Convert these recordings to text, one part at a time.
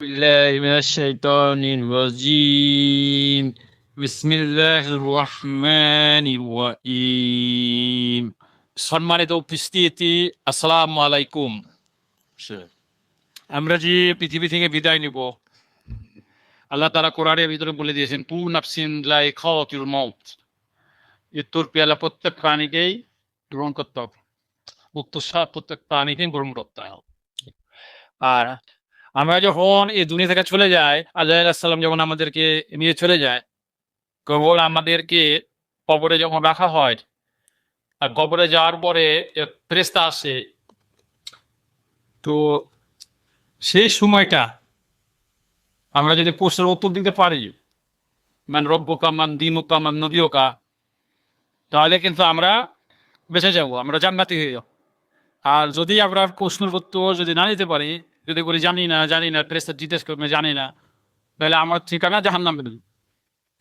بالله من الشيطان الرجيم بسم الله الرحمن الرحيم সম্মানিত উপস্থিতি আসসালামু আলাইকুম। আমরা যে পৃথিবী থেকে বিদায় নিব, আল্লাহ তাআলা কোরআনের ভিতরে বলে দিয়েছেন কুল্লু নাফসিন যায়িকাতুল মাউত। মৃত্যুর পেয়ালা প্রত্যেক প্রাণীকেই গ্রহণ করতে হবে, মৃত্যুর স্বাদ প্রত্যেক প্রাণীকেই গ্রহণ করতে হবে। আর আমরা যখন এই দুনিয়া থেকে চলে যাই, আল্লাহ যখন আমাদেরকে নিয়ে চলে যায়, কবর আমাদেরকে কবরে যখন রাখা হয়, আর কবরে যাওয়ার পরে ফেরেশতা আসে, তো সেই সময়টা আমরা যদি প্রশ্নের উত্তর দিতে পারি, মান রব্বুকা মান দীনুকা মান নবিয়ুকা, তাহলে কিন্তু আমরা বেঁচে যাবো, আমরা জান্নাতি হয়ে যাবো। আর যদি আমরা প্রশ্নের উত্তর যদি না দিতে পারি, যদি বলি জানি না ফেরেশতা জিজ্ঞেস করবে জানি না, তাহলে আমার ঠিকানা জাহান্নামে।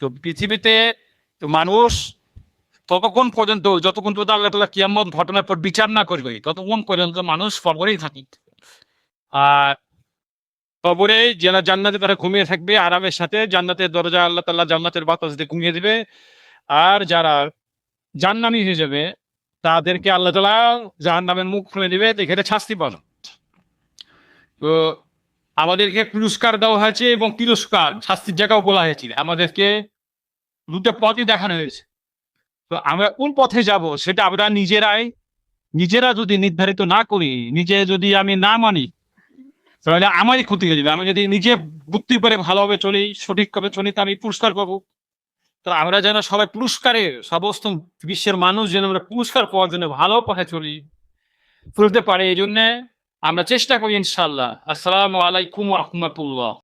তো পৃথিবীতে তো মানুষ ততক্ষণ পর্যন্ত, যতক্ষণ পর্যন্ত আল্লাহ তাআলা কিয়ামত ঘটনার পর বিচার না করবে, ততক্ষণ পর্যন্ত মানুষ কবরেই থাকে। আর কবরে যারা জান্নাতে তারা ঘুমিয়ে থাকবে আরামের সাথে, জান্নাতের দরজা আল্লাহ তাআলা জান্নাতের বাতাস দিয়ে ঘুমিয়ে দিবে। আর যারা জাহান্নামী হয়ে যাবে তাদেরকে আল্লাহ তাআলা জাহান্নামের মুখ খুলে দিবে, এখানে শাস্তি পাবে। তো আমাদেরকে পুরস্কার দেওয়া হয়েছে, এবং তিরস্কার শাস্তির জায়গাও বলা হয়েছে। আমাদেরকে দুটো পথই দেখানো হয়েছে। তো আমরা কোন পথে যাব সেটা আমরা নিজেরা যদি নির্ধারিত না করি, নিজে যদি আমি না মানি, তাহলে আমারই ক্ষতি হয়ে যাবে। আমি যদি নিজে বুদ্ধি করে ভালোভাবে চলি, সঠিকভাবে চলি, তা আমি পুরস্কার পাবো। তো আমরা যেন সবাই পুরস্কারের সমস্ত বিশ্বের মানুষ যেন আমরা পুরস্কার পাওয়ার জন্য ভালো পথে চলতে পারে, এই জন্য আমরা চেষ্টা করি ইনশাআল্লাহ। আসসালামু আলাইকুম ওয়া রাহমাতুল্লাহ।